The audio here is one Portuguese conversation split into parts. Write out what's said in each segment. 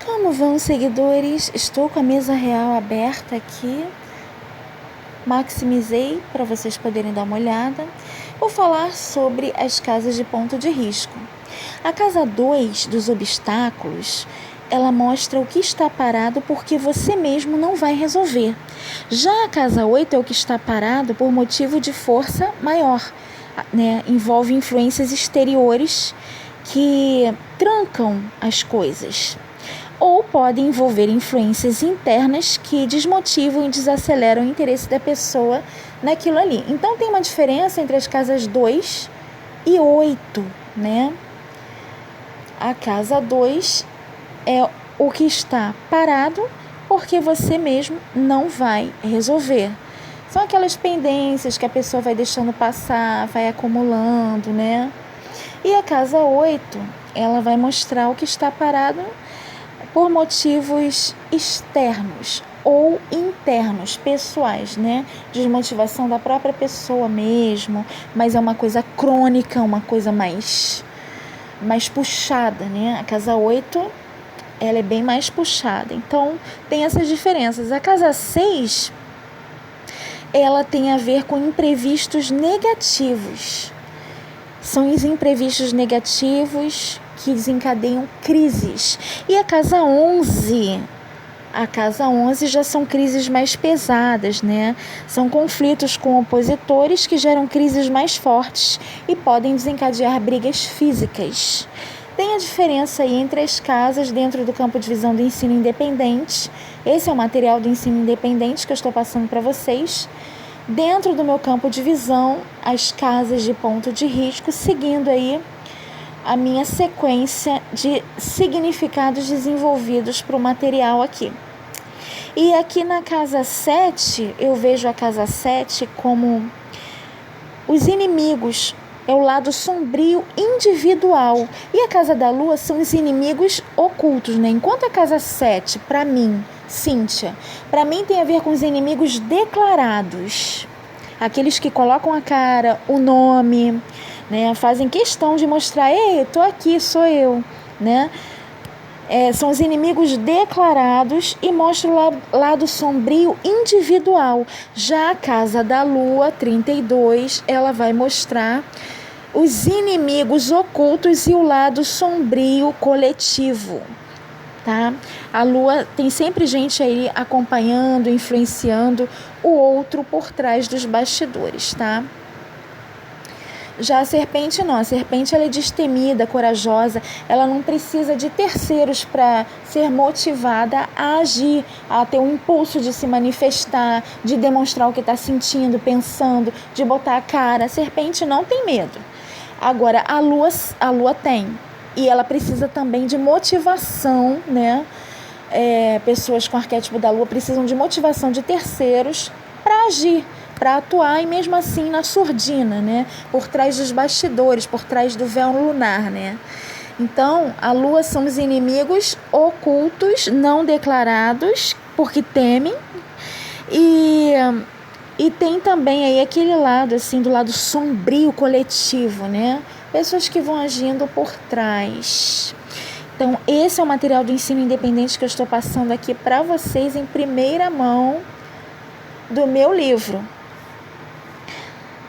Como vão, seguidores? Estou com a mesa real aberta aqui. Maximizei para vocês poderem dar uma olhada. Vou falar sobre as casas de ponto de risco. A casa 2 dos obstáculos, ela mostra o que está parado porque você mesmo não vai resolver. Já a casa 8 é o que está parado por motivo de força maior, né? Envolve influências exteriores que trancam as coisas. Ou podem envolver influências internas que desmotivam e desaceleram o interesse da pessoa naquilo ali. Então, tem uma diferença entre as casas 2 e 8, né? A casa 2 é o que está parado porque você mesmo não vai resolver. São aquelas pendências que a pessoa vai deixando passar, vai acumulando, né? E a casa 8, ela vai mostrar o que está parado por motivos externos ou internos, pessoais, né? Desmotivação da própria pessoa mesmo, mas é uma coisa crônica, uma coisa mais puxada, né? A casa 8, ela é bem mais puxada. Então, tem essas diferenças. A casa 6, ela tem a ver com imprevistos negativos. São os imprevistos negativos que desencadeiam crises. E a casa 11 já são crises mais pesadas, né? São conflitos com opositores que geram crises mais fortes e podem desencadear brigas físicas. Tem a diferença aí entre as casas dentro do campo de visão do ensino independente. Esse é o material do ensino independente que eu estou passando para vocês. Dentro do meu campo de visão, as casas de ponto de risco, seguindo aí a minha sequência de significados desenvolvidos para o material aqui. E aqui na casa 7, eu vejo a casa 7 como os inimigos, é o lado sombrio individual. E a casa da lua são os inimigos ocultos, né? Enquanto a casa 7, para mim, Cíntia, para mim tem a ver com os inimigos declarados. Aqueles que colocam a cara, o nome, né? Fazem questão de mostrar, ei, tô aqui, sou eu, né? São os inimigos declarados e mostram o lado sombrio individual. Já a casa da lua, 32, ela vai mostrar os inimigos ocultos e o lado sombrio coletivo, tá? A lua tem sempre gente aí acompanhando, influenciando o outro por trás dos bastidores, tá? Já a serpente não, a serpente ela é destemida, corajosa, ela não precisa de terceiros para ser motivada a agir, a ter um impulso de se manifestar, de demonstrar o que está sentindo, pensando, de botar a cara. A serpente não tem medo. Agora, a lua tem, e ela precisa também de motivação, né? Pessoas com arquétipo da lua precisam de motivação de terceiros para agir, para atuar, e mesmo assim na surdina, né? Por trás dos bastidores, por trás do véu lunar, né? Então, a lua são os inimigos ocultos, não declarados, porque temem, e tem também aí aquele lado, assim, do lado sombrio coletivo, né? Pessoas que vão agindo por trás. Então, esse é o material do ensino independente que eu estou passando aqui para vocês em primeira mão do meu livro.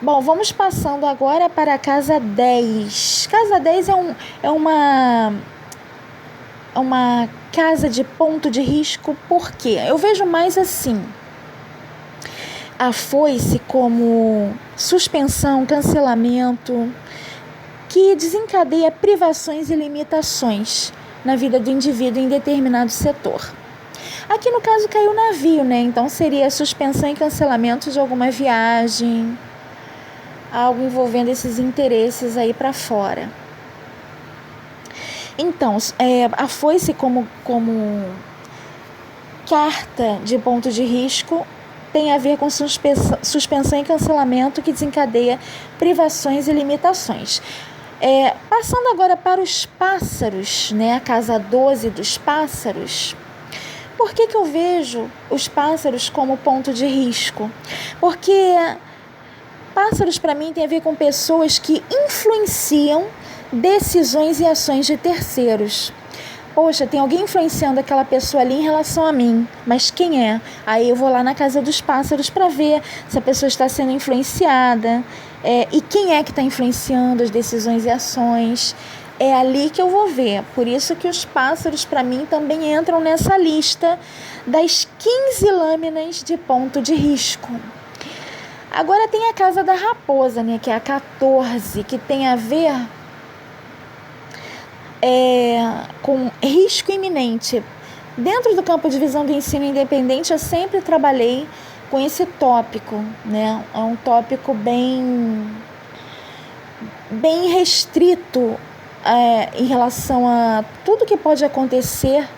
Bom, vamos passando agora para a casa 10. Casa 10 é uma casa de ponto de risco, por quê? Eu vejo mais assim, a foice como suspensão, cancelamento, que desencadeia privações e limitações na vida do indivíduo em determinado setor. Aqui no caso caiu o navio, né? Então seria suspensão e cancelamento de alguma viagem, algo envolvendo esses interesses aí para fora. Então, a foice como carta de ponto de risco tem a ver com suspensão e cancelamento que desencadeia privações e limitações. Passando agora para os pássaros, né? A casa 12 dos pássaros. Por que eu vejo os pássaros como ponto de risco? Porque pássaros, para mim, tem a ver com pessoas que influenciam decisões e ações de terceiros. Poxa, tem alguém influenciando aquela pessoa ali em relação a mim, mas quem é? Aí eu vou lá na casa dos pássaros para ver se a pessoa está sendo influenciada, e quem é que está influenciando as decisões e ações. É ali que eu vou ver. Por isso que os pássaros, para mim, também entram nessa lista das 15 lâminas de ponto de risco. Agora tem a casa da raposa, né, que é a 14, que tem a ver com risco iminente. Dentro do campo de visão do ensino independente, eu sempre trabalhei com esse tópico, né? É um tópico bem restrito em relação a tudo que pode acontecer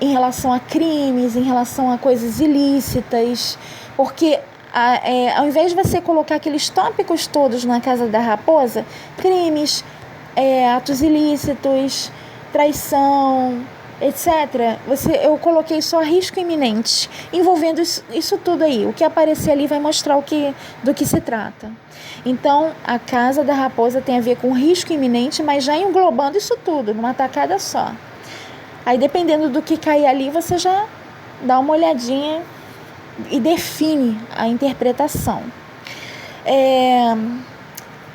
em relação a crimes, em relação a coisas ilícitas, porque ao invés de você colocar aqueles tópicos todos na casa da raposa, crimes, atos ilícitos, traição, etc., eu coloquei só risco iminente, envolvendo isso tudo aí. O que aparecer ali vai mostrar do que se trata. Então, a casa da raposa tem a ver com risco iminente, mas já englobando isso tudo, numa tacada só. Aí, dependendo do que cair ali, você já dá uma olhadinha e define a interpretação.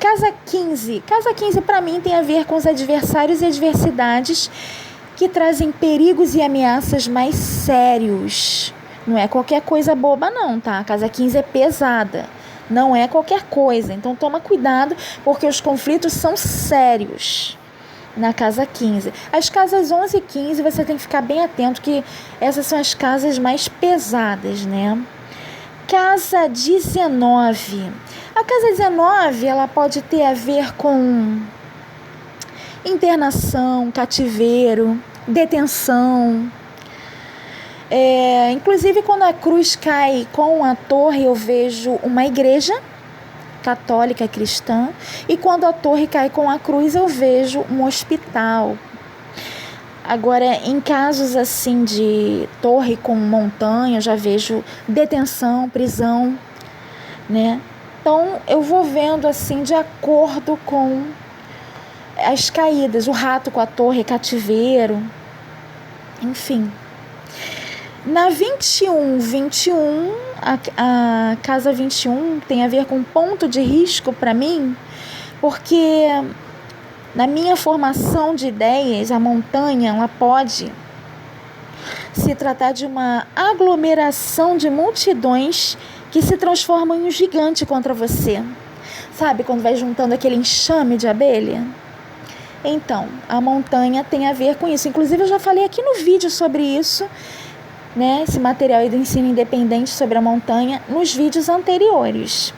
Casa 15. Casa 15, para mim, tem a ver com os adversários e adversidades que trazem perigos e ameaças mais sérios. Não é qualquer coisa boba, não, tá? A casa 15 é pesada. Não é qualquer coisa. Então, toma cuidado, porque os conflitos são sérios na casa 15. As casas 11 e 15, você tem que ficar bem atento, que essas são as casas mais pesadas, né? Casa 19. A casa 19, ela pode ter a ver com internação, cativeiro, detenção. Inclusive, quando a cruz cai com a torre, eu vejo uma igreja católica cristã, e quando a torre cai com a cruz, eu vejo um hospital. Agora, em casos assim de torre com montanha, eu já vejo detenção, prisão, né? Então, eu vou vendo assim de acordo com as caídas, o rato com a torre, cativeiro, enfim. Na 21, a casa 21 tem a ver com ponto de risco para mim, porque na minha formação de ideias, a montanha, ela pode se tratar de uma aglomeração de multidões que se transformam em um gigante contra você. Sabe quando vai juntando aquele enxame de abelha? Então, a montanha tem a ver com isso. Inclusive, eu já falei aqui no vídeo sobre isso, né? Esse material aí do ensino independente sobre a montanha, nos vídeos anteriores.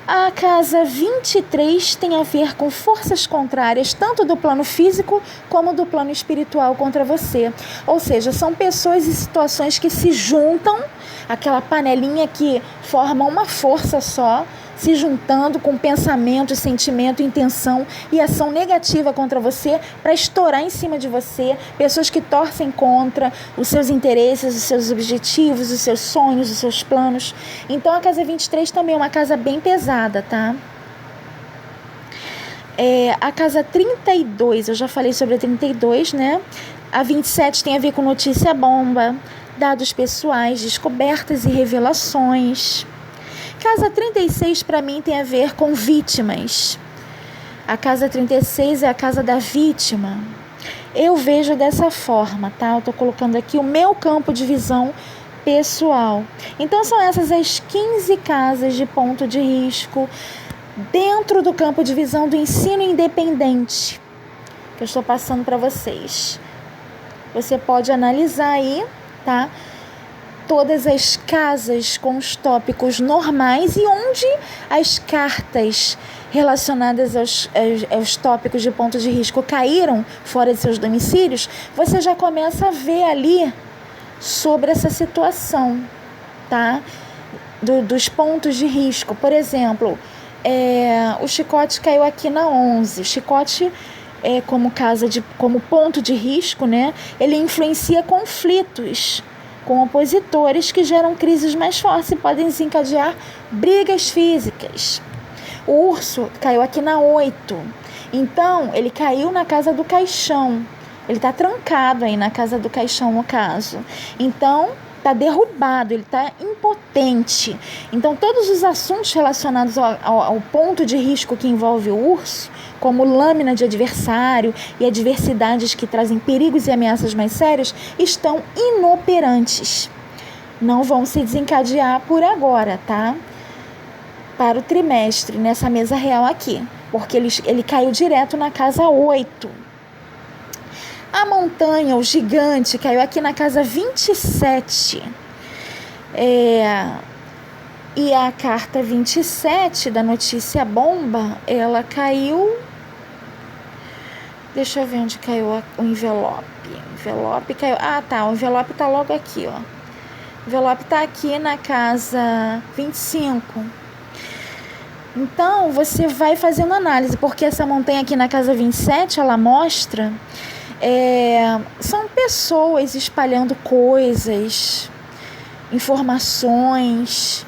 A casa 23 tem a ver com forças contrárias, tanto do plano físico como do plano espiritual contra você. Ou seja, são pessoas e situações que se juntam, aquela panelinha que forma uma força só, se juntando com pensamento, sentimento, intenção e ação negativa contra você para estourar em cima de você, pessoas que torcem contra os seus interesses, os seus objetivos, os seus sonhos, os seus planos. Então a casa 23 também é uma casa bem pesada, tá? A casa 32, eu já falei sobre a 32, né? A 27 tem a ver com notícia bomba, dados pessoais, descobertas e revelações. Casa 36, para mim, tem a ver com vítimas. A casa 36 é a casa da vítima. Eu vejo dessa forma, tá? Eu estou colocando aqui o meu campo de visão pessoal. Então, são essas as 15 casas de ponto de risco dentro do campo de visão do ensino independente que eu estou passando para vocês. Você pode analisar aí, tá? Todas as casas com os tópicos normais e onde as cartas relacionadas aos tópicos de ponto de risco caíram fora de seus domicílios, você já começa a ver ali sobre essa situação, tá? Dos pontos de risco. Por exemplo, o chicote caiu aqui na 11. O chicote, como ponto de risco, né? Ele influencia conflitos com opositores que geram crises mais fortes e podem desencadear brigas físicas. O urso caiu aqui na 8. Então, ele caiu na casa do caixão. Ele está trancado aí na casa do caixão, no caso. Então, está derrubado, ele está impotente. Então, todos os assuntos relacionados ao ponto de risco que envolve o urso, como lâmina de adversário e adversidades que trazem perigos e ameaças mais sérias, estão inoperantes. Não vão se desencadear por agora, tá? Para o trimestre, nessa mesa real aqui. Porque ele caiu direto na casa 8. A montanha, o gigante, caiu aqui na casa 27. E a carta 27 da notícia bomba, ela caiu... Deixa eu ver onde caiu o envelope. O envelope caiu... Ah, tá. O envelope tá logo aqui, ó. O envelope tá aqui na casa 25. Então, você vai fazendo análise, porque essa montanha aqui na casa 27, ela mostra... são pessoas espalhando coisas, informações,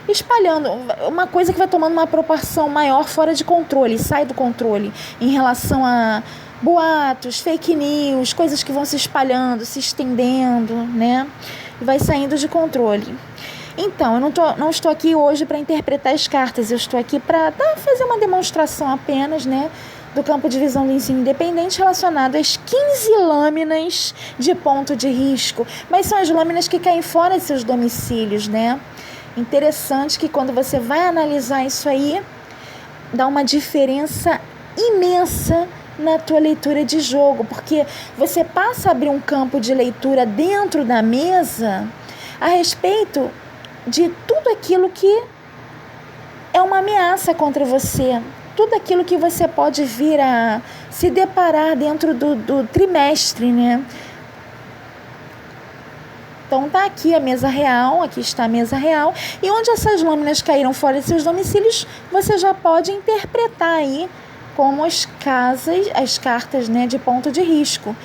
espalhando uma coisa que vai tomando uma proporção maior fora de controle, sai do controle em relação a boatos, fake news, coisas que vão se espalhando, se estendendo, né? E vai saindo de controle. Então, eu não estou aqui hoje para interpretar as cartas, eu estou aqui para fazer uma demonstração apenas, né? Do campo de visão do ensino independente relacionado às 15 lâminas de ponto de risco. Mas são as lâminas que caem fora de seus domicílios, né? Interessante que quando você vai analisar isso aí, dá uma diferença imensa na tua leitura de jogo, porque você passa a abrir um campo de leitura dentro da mesa a respeito de tudo aquilo que é uma ameaça contra você, tudo aquilo que você pode vir a se deparar dentro do trimestre, né? Então tá aqui a mesa real, aqui está a mesa real, e onde essas lâminas caíram fora de seus domicílios, você já pode interpretar aí como as cartas, né, de ponto de risco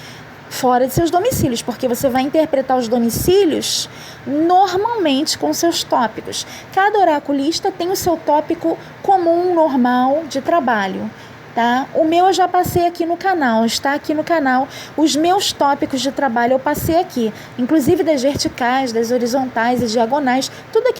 fora de seus domicílios, porque você vai interpretar os domicílios normalmente com seus tópicos. Cada oraculista tem o seu tópico comum, normal de trabalho, tá? O meu eu já passei aqui no canal, está aqui no canal. Os meus tópicos de trabalho eu passei aqui, inclusive das verticais, das horizontais e diagonais, tudo aqui.